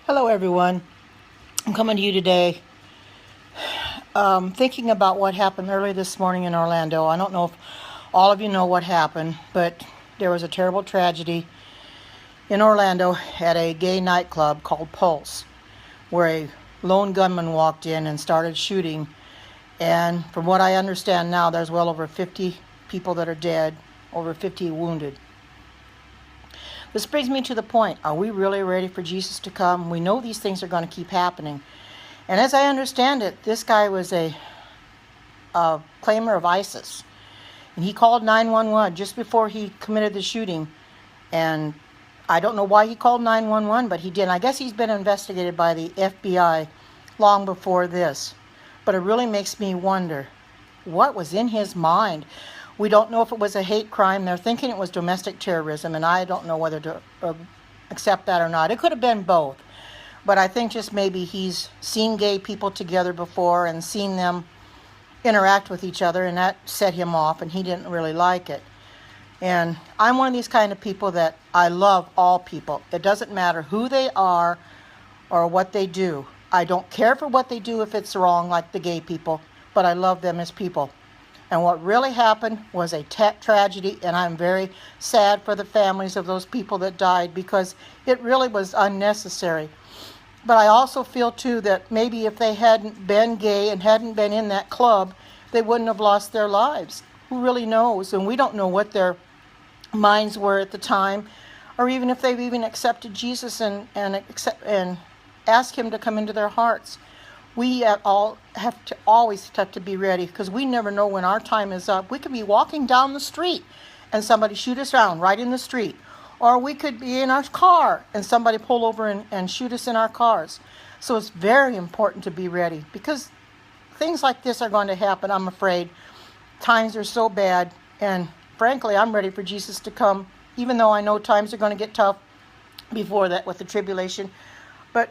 Hello, everyone. I'm coming to you today thinking about what happened early this morning in Orlando. I don't know if all of you know what happened, but there was a terrible tragedy in Orlando at a gay nightclub called Pulse, where a lone gunman walked in and started shooting. And from what I understand now, there's well over 50 people that are dead, over 50 wounded. This brings me to the point, are we really ready for Jesus to come? We know these things are going to keep happening. And as I understand it, this guy was a claimer of ISIS. And he called 911 just before he committed the shooting. And I don't know why he called 911, but he did. And I guess he's been investigated by the FBI long before this. But it really makes me wonder, what was in his mind? We don't know if it was a hate crime. They're thinking it was domestic terrorism, and I don't know whether to accept that or not. It could have been both. But I think just maybe he's seen gay people together before and seen them interact with each other, and that set him off, and he didn't really like it. And I'm one of these kind of people that I love all people. It doesn't matter who they are or what they do. I don't care for what they do if it's wrong, like the gay people, but I love them as people. And what really happened was a tragedy, and I'm very sad for the families of those people that died because it really was unnecessary. But I also feel, too, that maybe if they hadn't been gay and hadn't been in that club, they wouldn't have lost their lives. Who really knows? And we don't know what their minds were at the time, or even if they've even accepted Jesus and asked him to come into their hearts. We all always have to be ready because we never know when our time is up. We could be walking down the street and somebody shoot us down right in the street. Or we could be in our car and somebody pull over and shoot us in our cars. So it's very important to be ready because things like this are going to happen, I'm afraid. Times are so bad, and frankly, I'm ready for Jesus to come, even though I know times are going to get tough before that with the tribulation. But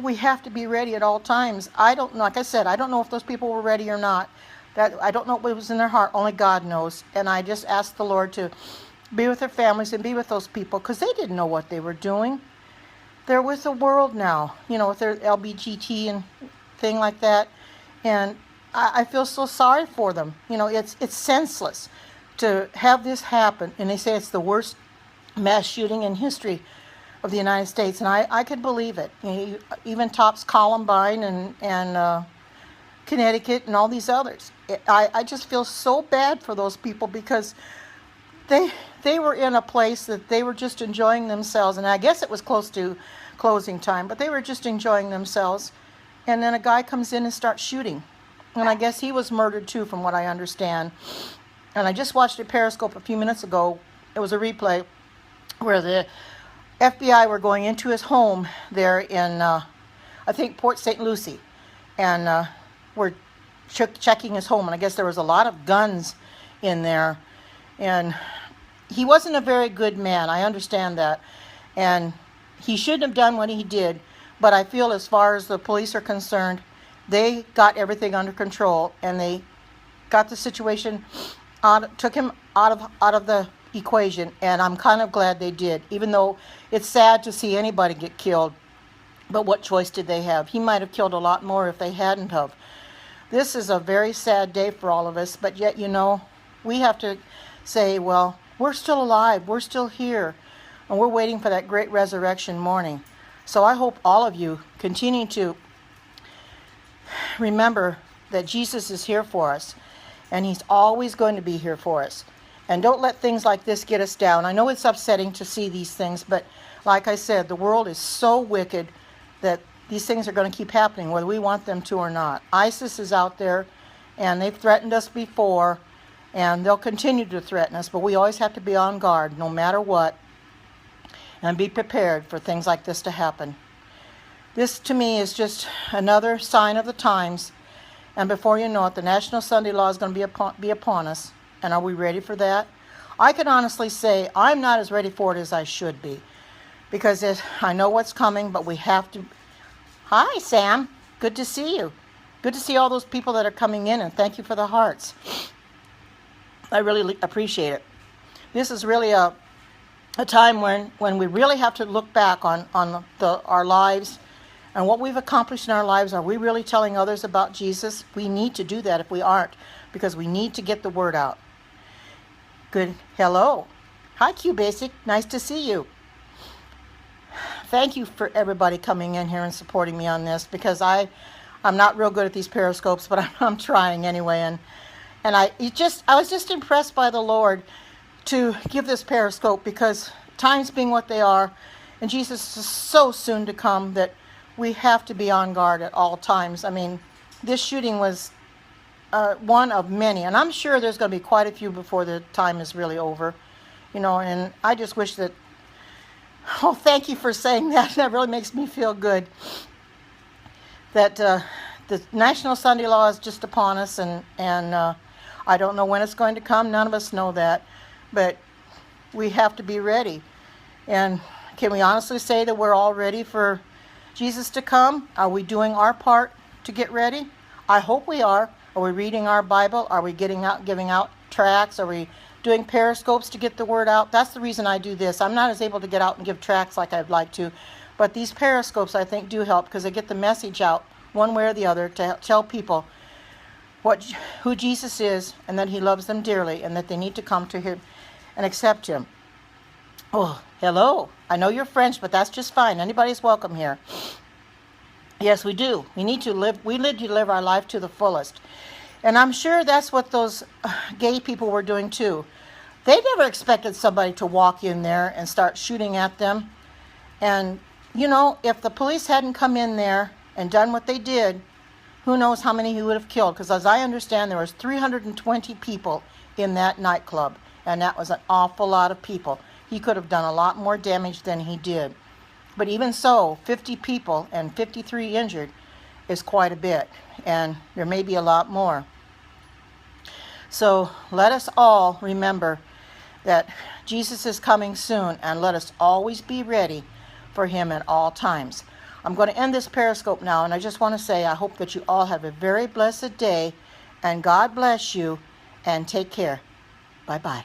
we have to be ready at all times. I don't know, like I said, I don't know if those people were ready or not. I don't know what was in their heart. Only God knows. And I just ask the Lord to be with their families and be with those people because they didn't know what they were doing. They're with the world now, with their LBGT and thing like that. And I feel so sorry for them. It's senseless to have this happen. And they say it's the worst mass shooting in history of the United States, and I could believe it. Even tops Columbine and Connecticut and all these others. I just feel so bad for those people because they were in a place that they were just enjoying themselves, and I guess it was close to closing time, but they were just enjoying themselves, and then a guy comes in and starts shooting, and I guess he was murdered too, from what I understand. And I just watched a Periscope a few minutes ago. It was a replay where the FBI were going into his home there in, I think, Port St. Lucie, and were checking his home, and I guess there was a lot of guns in there, and he wasn't a very good man, I understand that, and he shouldn't have done what he did, but I feel as far as the police are concerned, they got everything under control, and they got the situation took him out of the equation, and I'm kind of glad they did, even though it's sad to see anybody get killed. But what choice did they have? He might have killed a lot more if they hadn't have. This is a very sad day for all of us, but yet, we have to say, well, we're still alive, we're still here, and we're waiting for that great resurrection morning. So I hope all of you continue to remember that Jesus is here for us, and he's always going to be here for us. And don't let things like this get us down. I know it's upsetting to see these things, but like I said, the world is so wicked that these things are going to keep happening, whether we want them to or not. ISIS is out there, and they've threatened us before, and they'll continue to threaten us, but we always have to be on guard, no matter what, and be prepared for things like this to happen. This, to me, is just another sign of the times, and before you know it, the National Sunday Law is going to be upon us. And are we ready for that? I can honestly say I'm not as ready for it as I should be. Because I know what's coming, but we have to. Hi, Sam. Good to see you. Good to see all those people that are coming in, and thank you for the hearts. I really appreciate it. This is really a a time when we really have to look back on our lives and what we've accomplished in our lives. Are we really telling others about Jesus? We need to do that if we aren't, because we need to get the word out. Good. Hello. Hi, Q Basic. Nice to see you. Thank you for everybody coming in here and supporting me on this, because I'm not real good at these periscopes, but I'm trying anyway. And I was just impressed by the Lord to give this periscope, because times being what they are, and Jesus is so soon to come, that we have to be on guard at all times. I mean, this shooting was one of many, and I'm sure there's going to be quite a few before the time is really over, and I just wish that, oh, thank you for saying that. That really makes me feel good, that the National Sunday Law is just upon us, and I don't know when it's going to come. None of us know that, but we have to be ready. And can we honestly say that we're all ready for Jesus to come? Are we doing our part to get ready? I hope we are. Are we reading our Bible? Are we giving out tracts? Are we doing periscopes to get the word out? That's the reason I do this. I'm not as able to get out and give tracts like I'd like to, but these periscopes I think do help, because they get the message out one way or the other to tell people who Jesus is, and that he loves them dearly, and that they need to come to him and accept him. Oh, hello. I know you're French, but that's just fine. Anybody's welcome here. Yes, we do. We need to live our life to the fullest. And I'm sure that's what those gay people were doing too. They never expected somebody to walk in there and start shooting at them. And, if the police hadn't come in there and done what they did, who knows how many he would have killed. Because as I understand, there was 320 people in that nightclub. And that was an awful lot of people. He could have done a lot more damage than he did. But even so, 50 people and 53 injured is quite a bit. And there may be a lot more. So let us all remember that Jesus is coming soon, and let us always be ready for him at all times. I'm going to end this periscope now, and I just want to say I hope that you all have a very blessed day, and God bless you, and take care. Bye-bye.